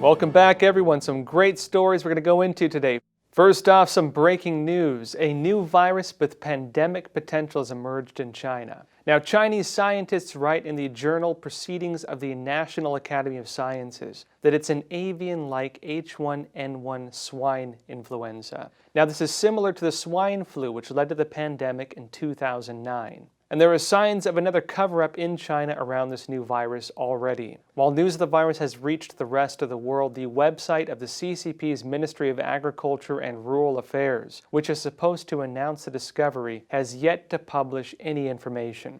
Welcome back, everyone. Some great stories we're going to go into today. First off, some breaking news. A new virus with pandemic potential has emerged in China. Now, Chinese scientists write in the journal Proceedings of the National Academy of Sciences that it's an avian-like H1N1 swine influenza. Now, this is similar to the swine flu, which led to the pandemic in 2009. And there are signs of another cover-up in China around this new virus already. While news of the virus has reached the rest of the world, the website of the CCP's Ministry of Agriculture and Rural Affairs, which is supposed to announce the discovery, has yet to publish any information.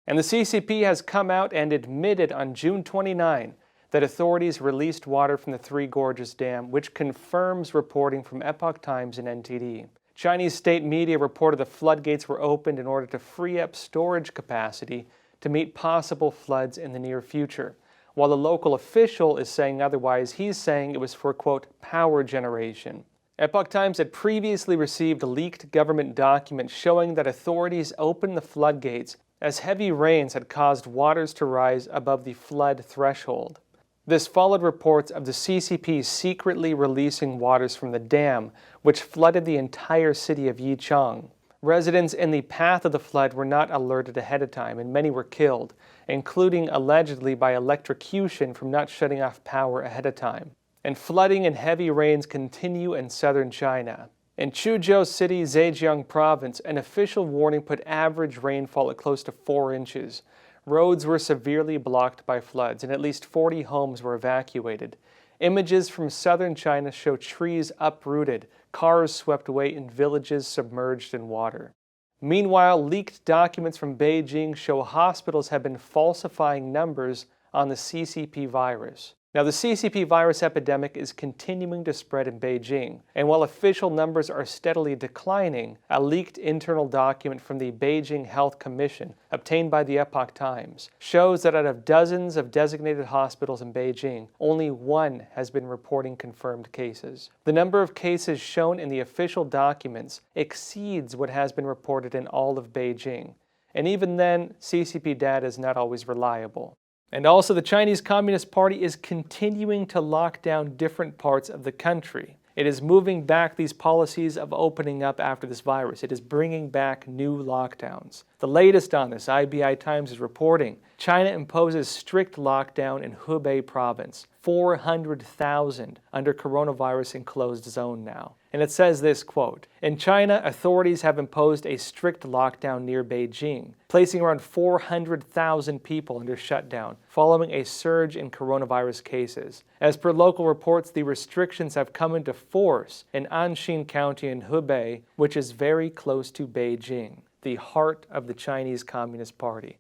And the CCP has come out and admitted on June 29 that authorities released water from the Three Gorges Dam, which confirms reporting from Epoch Times and NTD. Chinese state media reported the floodgates were opened in order to free up storage capacity to meet possible floods in the near future. While the local official is saying otherwise, he's saying it was for, quote, power generation. Epoch Times had previously received a leaked government document showing that authorities opened the floodgates as heavy rains had caused waters to rise above the flood threshold. This followed reports of the CCP secretly releasing waters from the dam, which flooded the entire city of Yichang. Residents in the path of the flood were not alerted ahead of time, and many were killed, including allegedly by electrocution from not shutting off power ahead of time. And flooding and heavy rains continue in southern China. In Chuzhou City, Zhejiang Province, an official warning put average rainfall at close to 4 inches. Roads were severely blocked by floods, and at least 40 homes were evacuated. Images from southern China show trees uprooted, cars swept away, and villages submerged in water. Meanwhile, leaked documents from Beijing show hospitals have been falsifying numbers on the CCP virus. Now, the CCP virus epidemic is continuing to spread in Beijing, and while official numbers are steadily declining, a leaked internal document from the Beijing Health Commission, obtained by the Epoch Times, shows that out of dozens of designated hospitals in Beijing, only one has been reporting confirmed cases. The number of cases shown in the official documents exceeds what has been reported in all of Beijing, and even then, CCP data is not always reliable. And also, the Chinese Communist Party is continuing to lock down different parts of the country. It is moving back these policies of opening up after this virus. It is bringing back new lockdowns. The latest on this, IBI Times is reporting, China imposes strict lockdown in Hubei province. 400,000 under coronavirus enclosed zone now. And it says this, quote, in China, authorities have imposed a strict lockdown near Beijing, placing around 400,000 people under shutdown following a surge in coronavirus cases. As per local reports, the restrictions have come into force in Anxin County in Hubei, which is very close to Beijing, the heart of the Chinese Communist Party.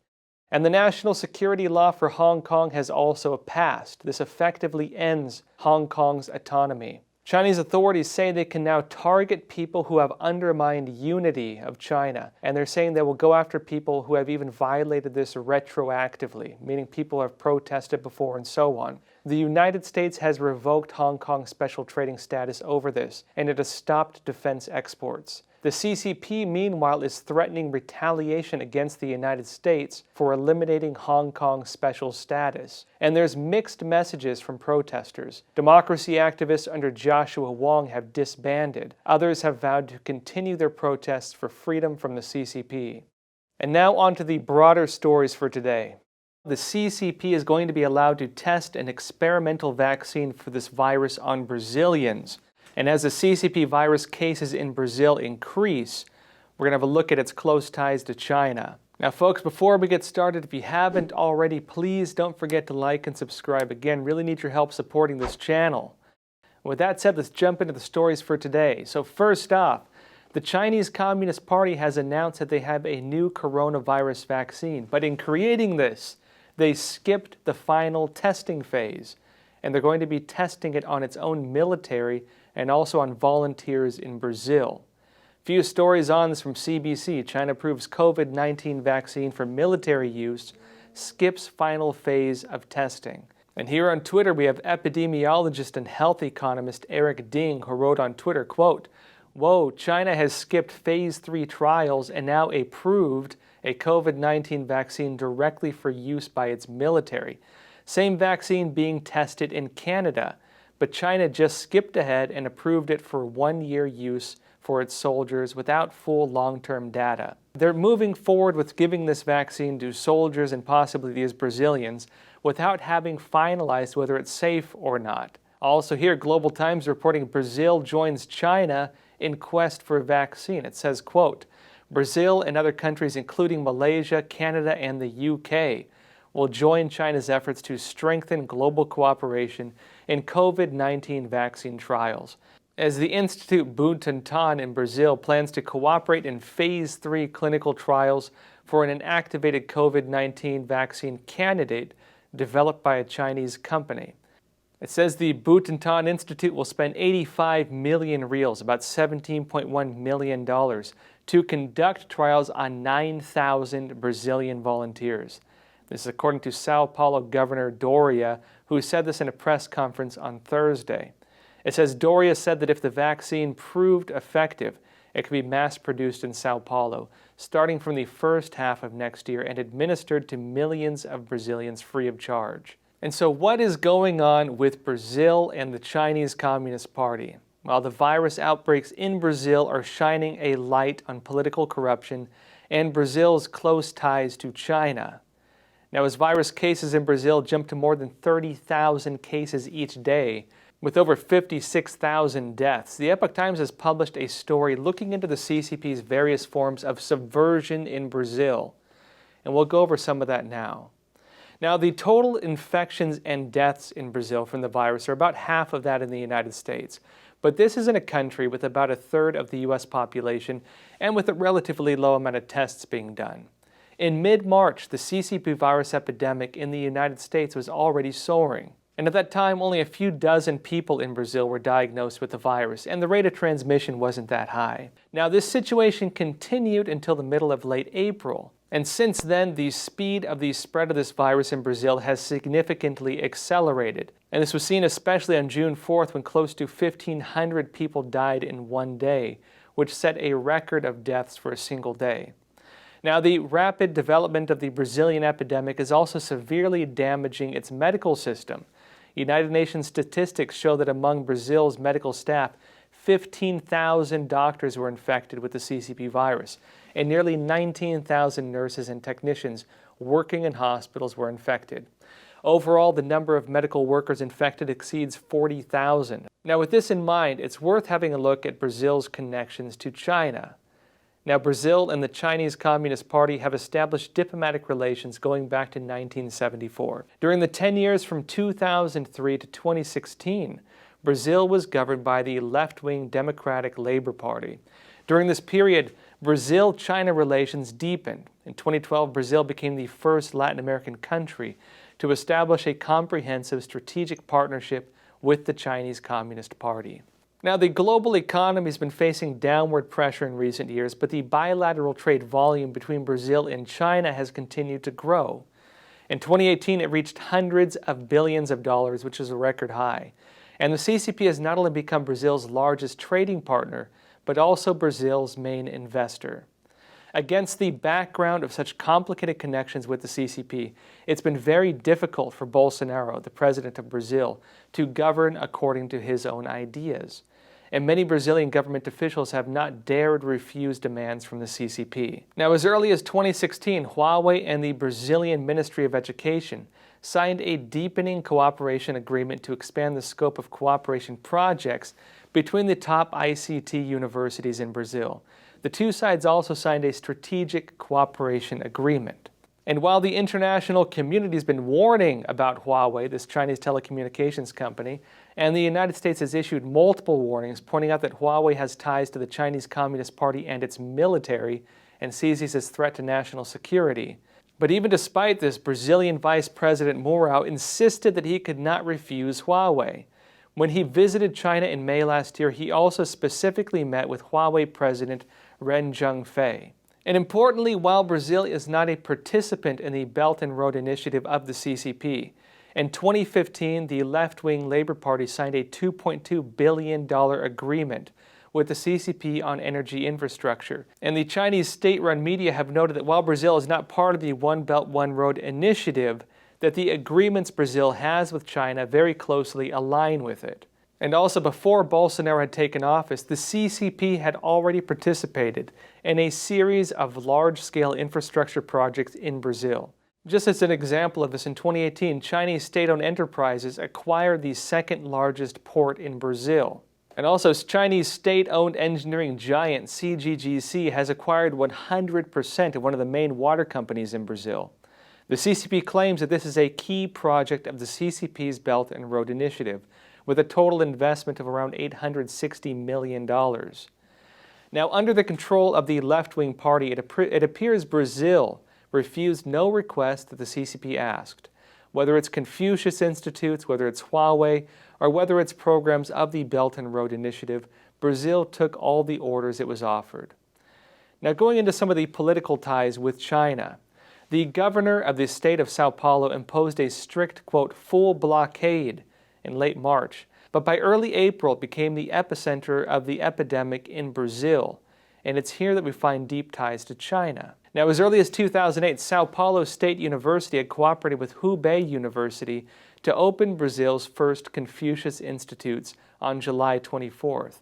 And the national security law for Hong Kong has also passed. This effectively ends Hong Kong's autonomy. Chinese authorities say they can now target people who have undermined unity of China, and they're saying they will go after people who have even violated this retroactively, meaning people who have protested before and so on. The United States has revoked Hong Kong's special trading status over this, and it has stopped defense exports. The CCP, meanwhile, is threatening retaliation against the United States for eliminating Hong Kong's special status. And there's mixed messages from protesters. Democracy activists under Joshua Wong have disbanded. Others have vowed to continue their protests for freedom from the CCP. And now on to the broader stories for today. The CCP is going to be allowed to test an experimental vaccine for this virus on Brazilians. And as the CCP virus cases in Brazil increase, we're going to have a look at its close ties to China. Now, folks, before we get started, if you haven't already, please don't forget to like and subscribe. Again, really need your help supporting this channel. With that said, let's jump into the stories for today. So first off, the Chinese Communist Party has announced that they have a new coronavirus vaccine. But in creating this, they skipped the final testing phase. And they're going to be testing it on its own military and also on volunteers in Brazil. Few stories on this from CBC. China approves COVID-19 vaccine for military use, skips final phase of testing. And here on Twitter, we have epidemiologist and health economist Eric Ding, who wrote on Twitter, quote, "Whoa, China has skipped phase 3 trials and now approved a COVID-19 vaccine directly for use by its military. Same vaccine being tested in Canada. but China just skipped ahead and approved it for 1-year use for its soldiers without full long-term data. They're moving forward with giving this vaccine to soldiers and possibly these Brazilians without having finalized whether it's safe or not. Also here, Global Times reporting Brazil joins China in quest for a vaccine. It says, quote, Brazil and other countries including Malaysia, Canada, and the UK will join China's efforts to strengthen global cooperation in COVID-19 vaccine trials, as the Institute Butantan in Brazil plans to cooperate in Phase 3 clinical trials for an inactivated COVID-19 vaccine candidate developed by a Chinese company. It says the Butantan Institute will spend 85 million reals, about $17.1 million, to conduct trials on 9,000 Brazilian volunteers. This is according to Sao Paulo Governor Doria, who said this in a press conference on Thursday. It says Doria said that if the vaccine proved effective, it could be mass-produced in Sao Paulo, starting from the first half of next year and administered to millions of Brazilians free of charge. And so what is going on with Brazil and the Chinese Communist Party? Well, the virus outbreaks in Brazil are shining a light on political corruption and Brazil's close ties to China. Now, as virus cases in Brazil jump to more than 30,000 cases each day, with over 56,000 deaths, the Epoch Times has published a story looking into the CCP's various forms of subversion in Brazil. And we'll go over some of that now. Now, the total infections and deaths in Brazil from the virus are about half of that in the United States. But this is in a country with about a third of the U.S. population and with a relatively low amount of tests being done. In mid-March, the CCP virus epidemic in the United States was already soaring. And at that time, only a few dozen people in Brazil were diagnosed with the virus, and the rate of transmission wasn't that high. Now, this situation continued until the middle of late April. And since then, the speed of the spread of this virus in Brazil has significantly accelerated. And this was seen especially on June 4th when close to 1,500 people died in one day, which set a record of deaths for a single day. Now, the rapid development of the Brazilian epidemic is also severely damaging its medical system. United Nations statistics show that among Brazil's medical staff, 15,000 doctors were infected with the CCP virus, and nearly 19,000 nurses and technicians working in hospitals were infected. Overall, the number of medical workers infected exceeds 40,000. Now, with this in mind, it's worth having a look at Brazil's connections to China. Now, Brazil and the Chinese Communist Party have established diplomatic relations going back to 1974. During the 10 years from 2003 to 2016, Brazil was governed by the left-wing Democratic Labour Party. During this period, Brazil-China relations deepened. In 2012, Brazil became the first Latin American country to establish a comprehensive strategic partnership with the Chinese Communist Party. Now, the global economy has been facing downward pressure in recent years, but the bilateral trade volume between Brazil and China has continued to grow. In 2018, it reached hundreds of billions of dollars, which is a record high. And the CCP has not only become Brazil's largest trading partner, but also Brazil's main investor. Against the background of such complicated connections with the CCP, it's been very difficult for Bolsonaro, the president of Brazil, to govern according to his own ideas. And many Brazilian government officials have not dared refuse demands from the CCP. Now, as early as 2016, Huawei and the Brazilian Ministry of Education signed a deepening cooperation agreement to expand the scope of cooperation projects between the top ICT universities in Brazil. The two sides also signed a strategic cooperation agreement. And while the international community has been warning about Huawei, this Chinese telecommunications company, and the United States has issued multiple warnings pointing out that Huawei has ties to the Chinese Communist Party and its military and sees these as a threat to national security. But even despite this, Brazilian Vice President Mourão insisted that he could not refuse Huawei. When he visited China in May last year, he also specifically met with Huawei President Ren Zhengfei. And importantly, while Brazil is not a participant in the Belt and Road Initiative of the CCP, in 2015, the left-wing Labour Party signed a $2.2 billion agreement with the CCP on energy infrastructure. And the Chinese state-run media have noted that while Brazil is not part of the One Belt, One Road Initiative, that the agreements Brazil has with China very closely align with it. And also before Bolsonaro had taken office, the CCP had already participated in a series of large-scale infrastructure projects in Brazil. Just as an example of this, in 2018, Chinese state-owned enterprises acquired the second largest port in Brazil. And also, Chinese state-owned engineering giant CGGC has acquired 100% of one of the main water companies in Brazil. The CCP claims that this is a key project of the CCP's Belt and Road Initiative, with a total investment of around $860 million. Now, under the control of the left-wing party, it appears Brazil refused no request that the CCP asked, whether it's Confucius Institutes, whether it's Huawei, or whether it's programs of the Belt and Road Initiative. Brazil took all the orders it was offered. Now, going into some of the political ties with China, the governor of the state of Sao Paulo imposed a strict, quote, full blockade in late March, but by early April it became the epicenter of the epidemic in Brazil, and it's here that we find deep ties to China. Now, as early as 2008, Sao Paulo State University had cooperated with Hubei University to open Brazil's first Confucius Institutes on July 24th.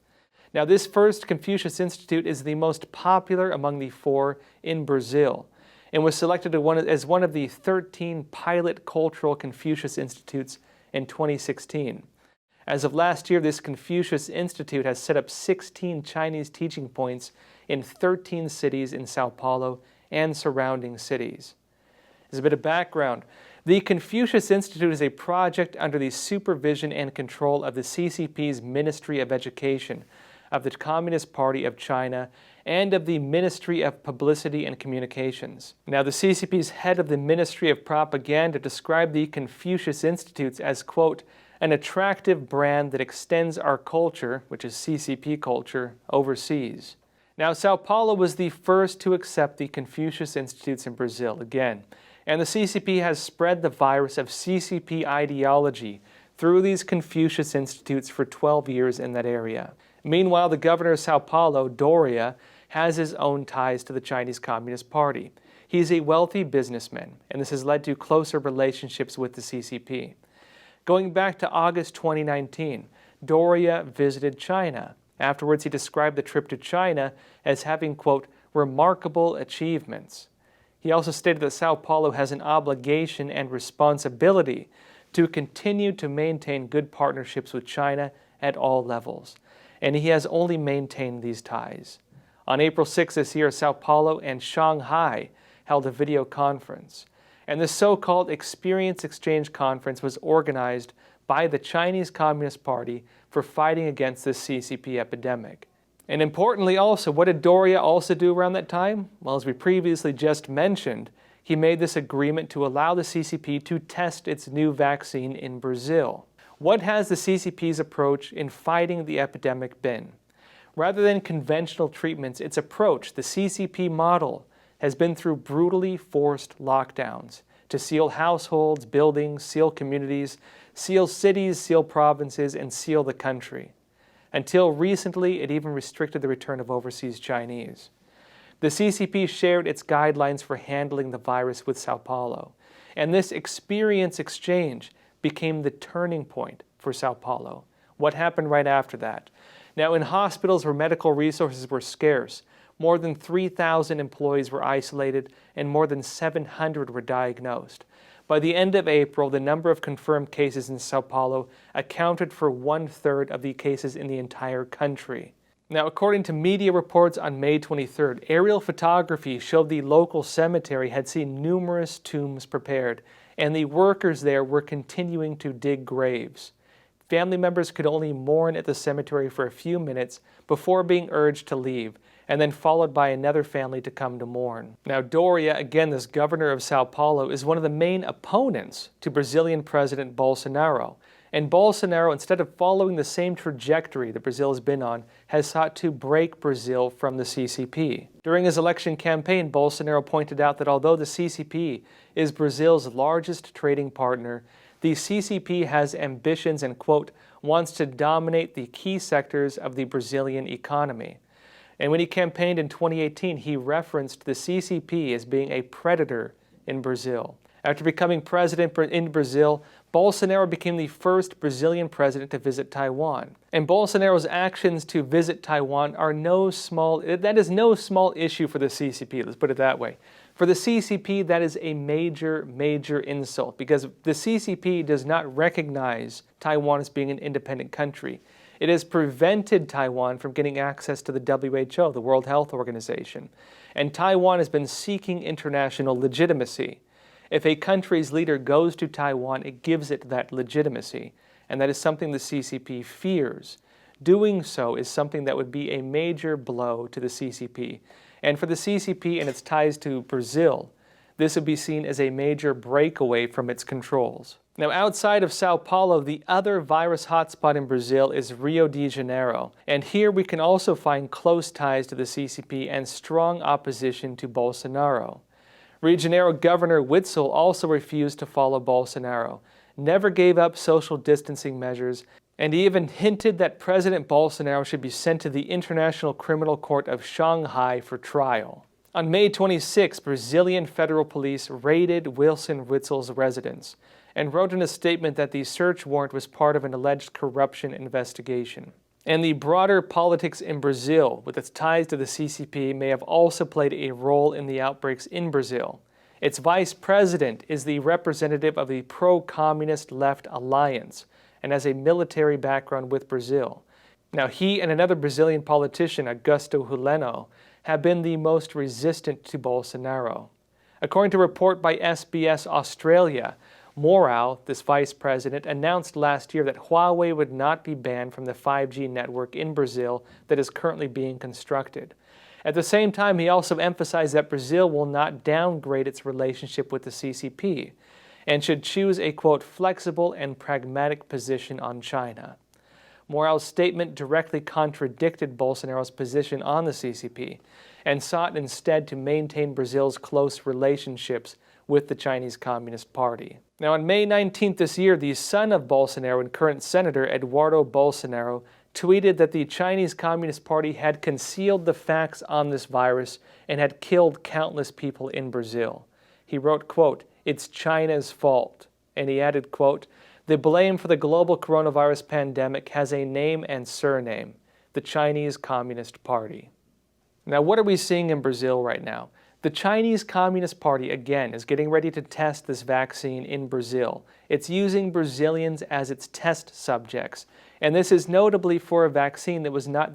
Now, this first Confucius Institute is the most popular among the 4 in Brazil and was selected as one of the 13 pilot cultural Confucius Institutes in 2016. As of last year, this Confucius Institute has set up 16 Chinese teaching points in 13 cities in Sao Paulo and surrounding cities. As a bit of background, the Confucius Institute is a project under the supervision and control of the CCP's Ministry of Education, of the Communist Party of China, and of the Ministry of Publicity and Communications. Now, the CCP's head of the Ministry of Propaganda described the Confucius Institutes as, quote, an attractive brand that extends our culture, which is CCP culture, overseas. Now, Sao Paulo was the first to accept the Confucius Institutes in Brazil again, and the CCP has spread the virus of CCP ideology through these Confucius Institutes for 12 years in that area. Meanwhile, the governor of Sao Paulo, Doria, has his own ties to the Chinese Communist Party. He's a wealthy businessman, and this has led to closer relationships with the CCP. Going back to August 2019, Doria visited China. Afterwards, he described the trip to China as having, quote, remarkable achievements. He also stated that Sao Paulo has an obligation and responsibility to continue to maintain good partnerships with China at all levels, and he has only maintained these ties. On April 6 this year, Sao Paulo and Shanghai held a video conference, and the so-called Experience Exchange Conference was organized by the Chinese Communist Party for fighting against this CCP epidemic. And importantly also, what did Doria also do around that time? Well, as we previously just mentioned, he made this agreement to allow the CCP to test its new vaccine in Brazil. What has the CCP's approach in fighting the epidemic been? Rather than conventional treatments, its approach, the CCP model, has been through brutally forced lockdowns to seal households, buildings, seal communities, seal cities, seal provinces, and seal the country. Until recently, it even restricted the return of overseas Chinese. The CCP shared its guidelines for handling the virus with Sao Paulo, and this experience exchange became the turning point for Sao Paulo. What happened right after that? Now, in hospitals where medical resources were scarce, more than 3,000 employees were isolated and more than 700 were diagnosed. By the end of April, the number of confirmed cases in Sao Paulo accounted for 1/3 of the cases in the entire country. Now, according to media reports on May 23rd, aerial photography showed the local cemetery had seen numerous tombs prepared, and the workers there were continuing to dig graves. Family members could only mourn at the cemetery for a few minutes before being urged to leave, and then followed by another family to come to mourn. Now, Doria, again, this governor of Sao Paulo, is one of the main opponents to Brazilian President Bolsonaro. And Bolsonaro, instead of following the same trajectory that Brazil has been on, has sought to break Brazil from the CCP. During his election campaign, Bolsonaro pointed out that although the CCP is Brazil's largest trading partner, the CCP has ambitions and, quote, wants to dominate the key sectors of the Brazilian economy. And when he campaigned in 2018, he referenced the CCP as being a predator in Brazil. After becoming president in Brazil, Bolsonaro became the first Brazilian president to visit Taiwan. And Bolsonaro's actions to visit Taiwan are no small issue for the CCP, let's put it that way. For the CCP, that is a major, major insult because the CCP does not recognize Taiwan as being an independent country. It has prevented Taiwan from getting access to the WHO, the World Health Organization. And Taiwan has been seeking international legitimacy. If a country's leader goes to Taiwan, it gives it that legitimacy, and that is something the CCP fears. Doing so is something that would be a major blow to the CCP. And for the CCP and its ties to Brazil, this would be seen as a major breakaway from its controls. Now, outside of Sao Paulo, the other virus hotspot in Brazil is Rio de Janeiro. And here we can also find close ties to the CCP and strong opposition to Bolsonaro. Rio de Janeiro Governor Witzel also refused to follow Bolsonaro, never gave up social distancing measures, and he even hinted that President Bolsonaro should be sent to the International Criminal Court of Shanghai for trial. On May 26, Brazilian federal police raided Wilson Witzel's residence and wrote in a statement that the search warrant was part of an alleged corruption investigation. And the broader politics in Brazil, with its ties to the CCP, may have also played a role in the outbreaks in Brazil. Its vice president is the representative of the pro-communist Left Alliance and has a military background with Brazil. Now, he and another Brazilian politician, Augusto Heleno, have been the most resistant to Bolsonaro. According to a report by SBS Australia, Mourão, this vice president, announced last year that Huawei would not be banned from the 5G network in Brazil that is currently being constructed. At the same time, he also emphasized that Brazil will not downgrade its relationship with the CCP and should choose a, quote, flexible and pragmatic position on China. Mourão's statement directly contradicted Bolsonaro's position on the CCP and sought instead to maintain Brazil's close relationships with the Chinese Communist Party. Now, on May 19th this year, the son of Bolsonaro and current Senator Eduardo Bolsonaro tweeted that the Chinese Communist Party had concealed the facts on this virus and had killed countless people in Brazil. He wrote, quote, "It's China's fault." And he added, quote, "The blame for the global coronavirus pandemic has a name and surname, the Chinese Communist Party." Now, what are we seeing in Brazil right now? The Chinese Communist Party, again, is getting ready to test this vaccine in Brazil. It's using Brazilians as its test subjects. And this is notably for a vaccine that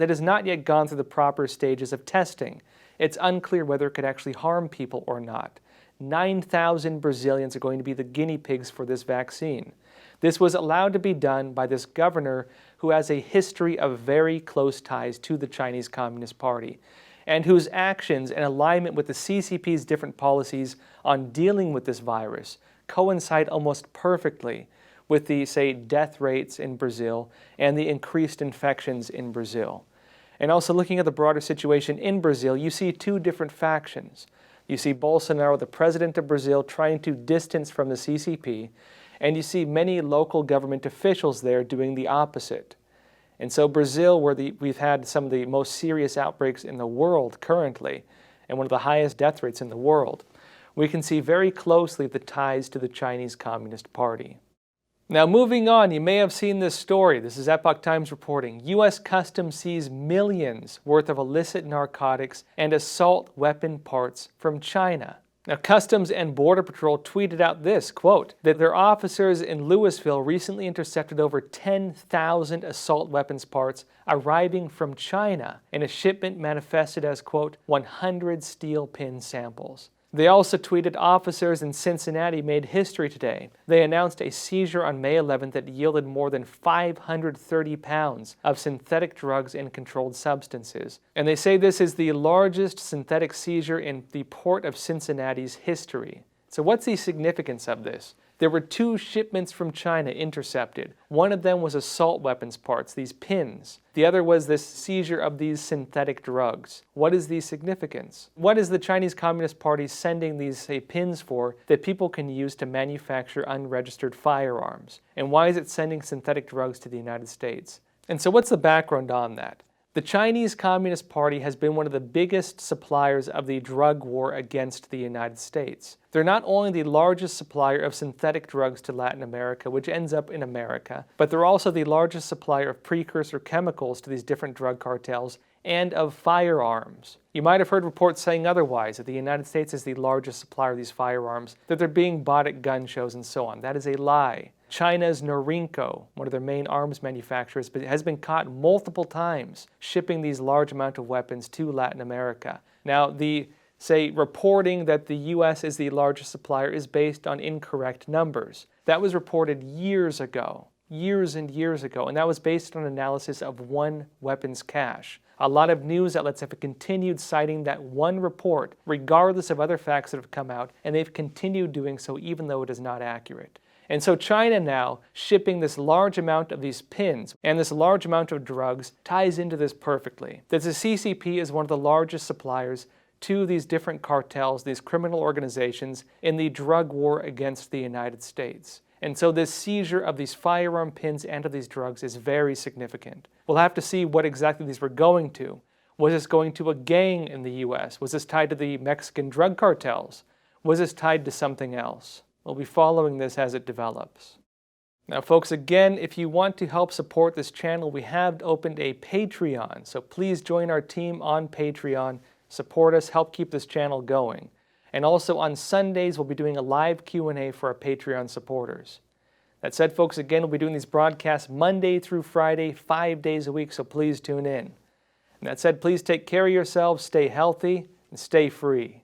has not yet gone through the proper stages of testing. It's unclear whether it could actually harm people or not. 9,000 Brazilians are going to be the guinea pigs for this vaccine. This was allowed to be done by this governor who has a history of very close ties to the Chinese Communist Party, and whose actions and alignment with the CCP's different policies on dealing with this virus coincide almost perfectly with the, say, death rates in Brazil and the increased infections in Brazil. And also looking at the broader situation in Brazil, you see two different factions. You see Bolsonaro, the president of Brazil, trying to distance from the CCP, and you see many local government officials there doing the opposite. And so Brazil, where we've had some of the most serious outbreaks in the world currently, and one of the highest death rates in the world, we can see very closely the ties to the Chinese Communist Party. Now, moving on, you may have seen this story. This is Epoch Times reporting. U.S. Customs sees millions worth of illicit narcotics and assault weapon parts from China. Now, Customs and Border Patrol tweeted out this, quote, that their officers in Louisville recently intercepted over 10,000 assault weapons parts arriving from China in a shipment manifested as, quote, 100 steel pin samples. They also tweeted officers in Cincinnati made history today. They announced a seizure on May 11th that yielded more than 530 pounds of synthetic drugs and controlled substances. And they say this is the largest synthetic seizure in the Port of Cincinnati's history. So what's the significance of this? There were 2 shipments from China intercepted. One of them was assault weapons parts, these pins. The other was this seizure of these synthetic drugs. What is the significance? What is the Chinese Communist Party sending these, say, pins for that people can use to manufacture unregistered firearms? And why is it sending synthetic drugs to the United States? And so what's the background on that? The Chinese Communist Party has been one of the biggest suppliers of the drug war against the United States. They're not only the largest supplier of synthetic drugs to Latin America, which ends up in America, but they're also the largest supplier of precursor chemicals to these different drug cartels and of firearms. You might have heard reports saying otherwise, that the United States is the largest supplier of these firearms, that they're being bought at gun shows and so on. That is a lie. China's Norinco, one of their main arms manufacturers, has been caught multiple times shipping these large amount of weapons to Latin America. Now, the reporting that the U.S. is the largest supplier is based on incorrect numbers. That was reported years ago, years and years ago, and that was based on analysis of one weapons cache. A lot of news outlets have continued citing that one report, regardless of other facts that have come out, and they've continued doing so even though it is not accurate. And so China now, shipping this large amount of these pins and this large amount of drugs, ties into this perfectly. That the CCP is one of the largest suppliers to these different cartels, these criminal organizations, in the drug war against the United States. And so this seizure of these firearm pins and of these drugs is very significant. We'll have to see what exactly these were going to. Was this going to a gang in the U.S.? Was this tied to the Mexican drug cartels? Was this tied to something else? We'll be following this as it develops. Now folks, again, if you want to help support this channel, we have opened a Patreon. So please join our team on Patreon, support us, help keep this channel going. And also on Sundays, we'll be doing a live Q&A for our Patreon supporters. That said, folks, again, we'll be doing these broadcasts Monday through Friday, 5 days a week, so please tune in. And that said, please take care of yourselves, stay healthy, and stay free.